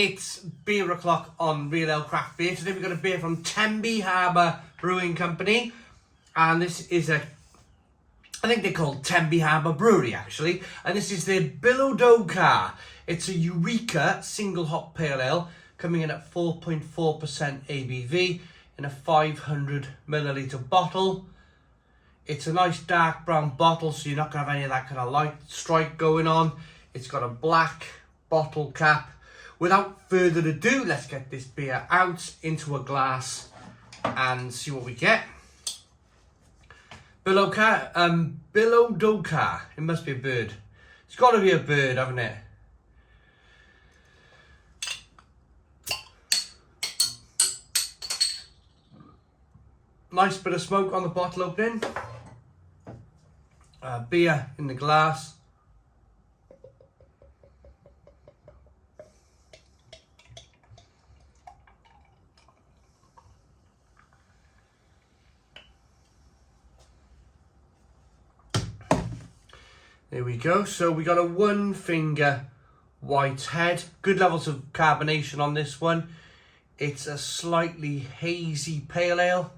It's beer o'clock on Real Ale Craft Beer. Today we've got a beer from Tenby Harbour Brewing Company, and this is I think they're called Tenby Harbour Brewery actually, and this is their Bilidowcar. It's a Eureka single hop pale ale coming in at 4.4% ABV in a 500 milliliter bottle. It's a nice dark brown bottle, so you're not going to have any of that kind of light stripe going on. It's got a black bottle cap. Without further ado, let's get this beer out into a glass and see what we get. Bilidowcar. It must be a bird. It's got to be a bird, haven't it? Nice bit of smoke on the bottle opening. Beer in the glass. There we go. So we got a 1 finger white head. Good levels of carbonation on this one. It's a slightly hazy pale ale.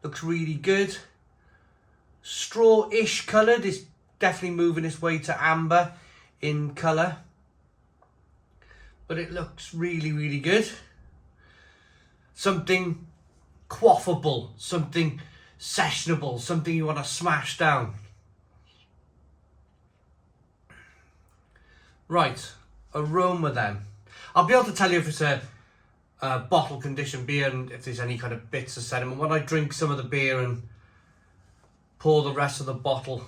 Looks really good. Straw-ish coloured. It's definitely moving its way to amber in colour. But it looks really, really good. Something quaffable. Something sessionable. Something you want to smash down. Right, aroma then. I'll be able to tell you if it's a bottle conditioned beer and if there's any kind of bits of sediment. When I drink some of the beer and pour the rest of the bottle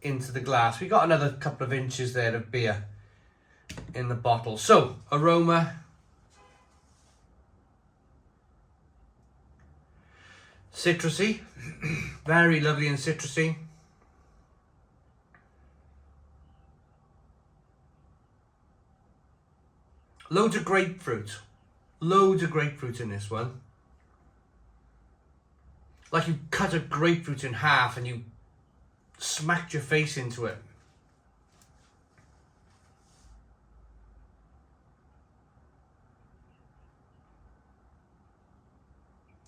into the glass, we got another couple of inches there of beer in the bottle. So, aroma. Citrusy. Very lovely and citrusy. Loads of grapefruit. Loads of grapefruit in this one. Like you cut a grapefruit in half and you smacked your face into it.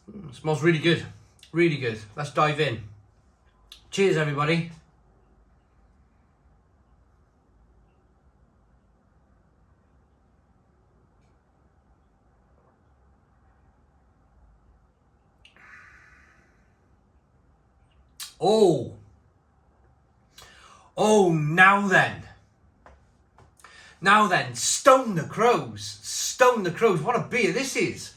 It smells really good. Really good. Let's dive in. Cheers, everybody. Oh, now then, Stone the Crows. Stone the Crows, what a beer this is.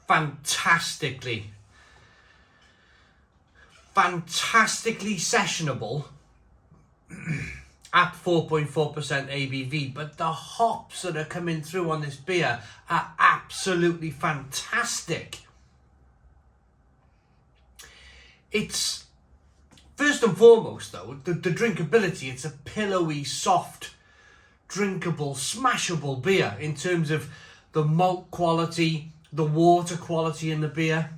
Fantastically sessionable. At 4.4% ABV, but the hops that are coming through on this beer are absolutely fantastic. It's, first and foremost though, the drinkability. It's a pillowy, soft, drinkable, smashable beer in terms of the malt quality, the water quality in the beer.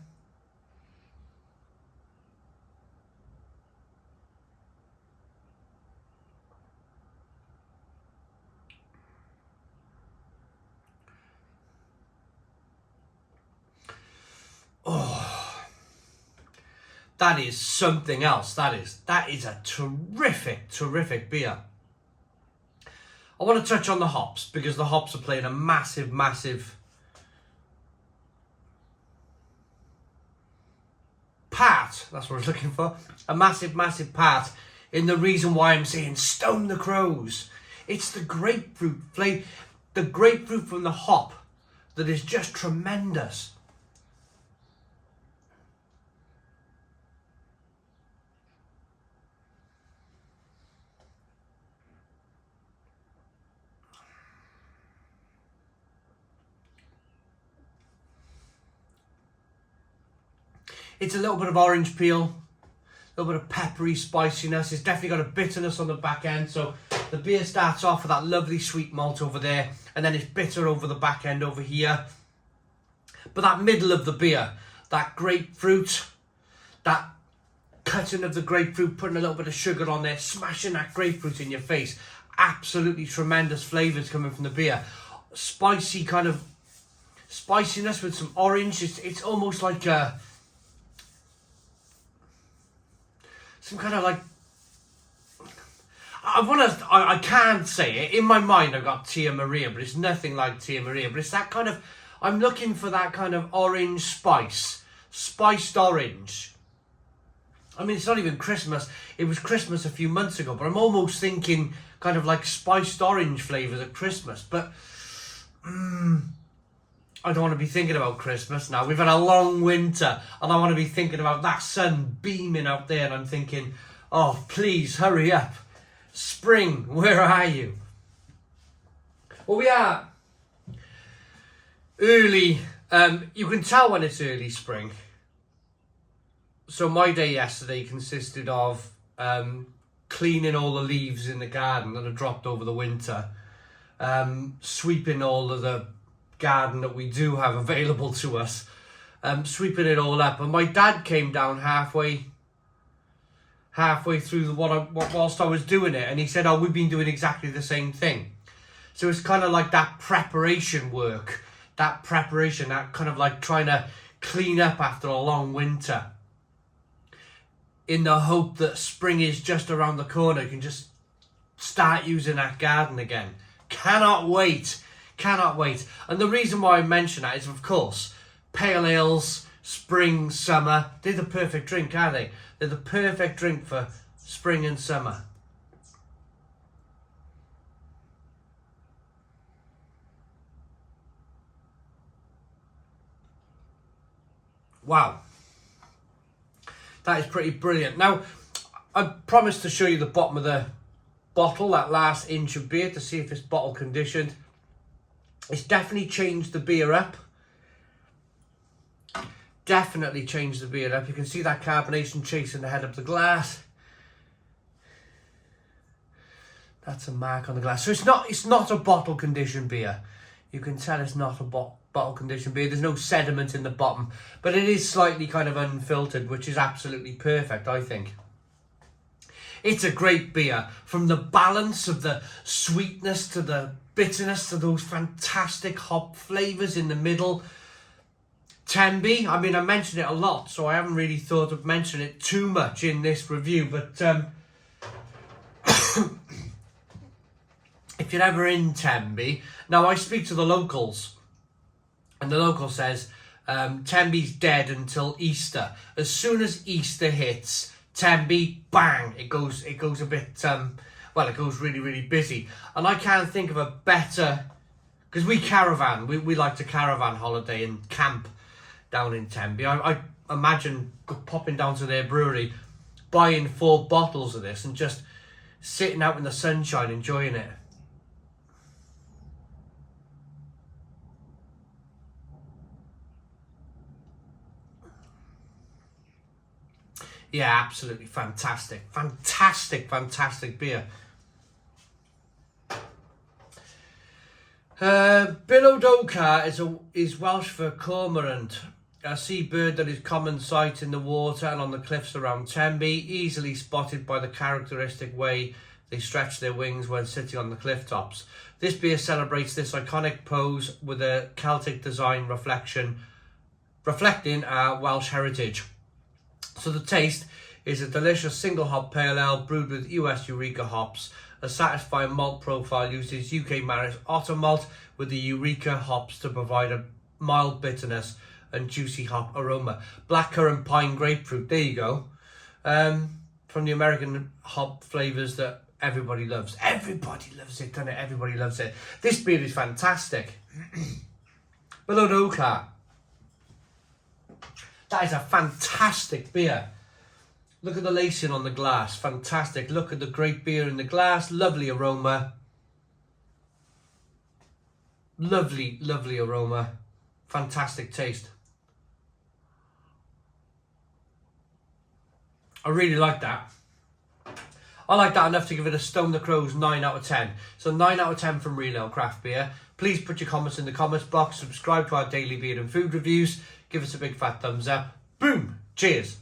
Oh, that is something else. That is a terrific beer. I want to touch on the hops because the hops are playing a massive part. That's what I was looking for. A massive part in the reason why I'm saying Stone the Crows. It's the grapefruit flavor, the grapefruit from the hop that is just tremendous. It's a little bit of orange peel, a little bit of peppery spiciness. It's definitely got a bitterness on the back end. So the beer starts off with that lovely sweet malt over there, and then it's bitter over the back end over here. But that middle of the beer, that grapefruit, that cutting of the grapefruit, putting a little bit of sugar on there, smashing that grapefruit in your face. Absolutely tremendous flavours coming from the beer. Spicy kind of spiciness with some orange. It's almost like some kind of like, I can't say it. In my mind I've got Tia Maria, but it's nothing like Tia Maria. But it's that kind of, I'm looking for that kind of orange spice. Spiced orange. I mean, it's not even Christmas. It was Christmas a few months ago, but I'm almost thinking kind of like spiced orange flavours at Christmas. But I don't want to be thinking about Christmas now. We've had a long winter, and I want to be thinking about that sun beaming out there, and I'm thinking, oh, please hurry up. Spring, where are you? Well, we are early. You can tell when it's early spring. So my day yesterday consisted of cleaning all the leaves in the garden that have dropped over the winter, sweeping all of the garden that we do have available to us, sweeping it all up. And my dad came down halfway through whilst I was doing it, and he said, oh, we've been doing exactly the same thing. So it's kind of like that preparation work, that kind of like trying to clean up after a long winter, in the hope that spring is just around the corner. You can just start using that garden again. Cannot wait. And the reason why I mention that is, of course, pale ales, spring, summer, they're the perfect drink, aren't they? They're the perfect drink for spring and summer. Wow. That is pretty brilliant. Now, I promised to show you the bottom of the bottle, that last inch of beer, to see if it's bottle conditioned. It's definitely changed the beer up. Definitely changed the beer up. You can see that carbonation chasing the head of the glass. That's a mark on the glass. So it's not a bottle conditioned beer. You can tell it's not a bottle conditioned beer. There's no sediment in the bottom, but it is slightly kind of unfiltered, which is absolutely perfect, I think. It's a great beer, from the balance of the sweetness to the bitterness to those fantastic hop flavours in the middle. Tenby, I mean, I mentioned it a lot, so I haven't really thought of mentioning it too much in this review, but if you're ever in Tenby, now I speak to the locals, and the local says Tenby's dead until Easter. As soon as Easter hits, Tenby, bang, it goes a bit, well, it goes really, really busy. And I can't think of a better, because we caravan, we like to caravan holiday and camp down in Tenby. I imagine popping down to their brewery, buying 4 bottles of this and just sitting out in the sunshine, enjoying it. Yeah, absolutely fantastic. Fantastic beer. Bilidowcar is Welsh for cormorant, a seabird that is common sight in the water and on the cliffs around Tenby, easily spotted by the characteristic way they stretch their wings when sitting on the cliff tops. This beer celebrates this iconic pose with a Celtic design reflecting our Welsh heritage. So the taste is a delicious single hop pale ale brewed with US Eureka hops. A satisfying malt profile uses UK Maris Otter malt with the Eureka hops to provide a mild bitterness and juicy hop aroma. Blackcurrant pine grapefruit, there you go. From the American hop flavours that everybody loves. Everybody loves it, doesn't it? Everybody loves it. This beer is fantastic. Bilidowcar. That is a fantastic beer. Look at the lacing on the glass. Fantastic. Look at the great beer in the glass. Lovely aroma. Lovely aroma. Fantastic taste. I really like that. I like that enough to give it a Stone the Crows 9 out of 10. So 9 out of 10 from Real Ale Craft Beer. Please put your comments in the comments box, subscribe to our daily beer and food reviews, give us a big fat thumbs up. Boom! Cheers!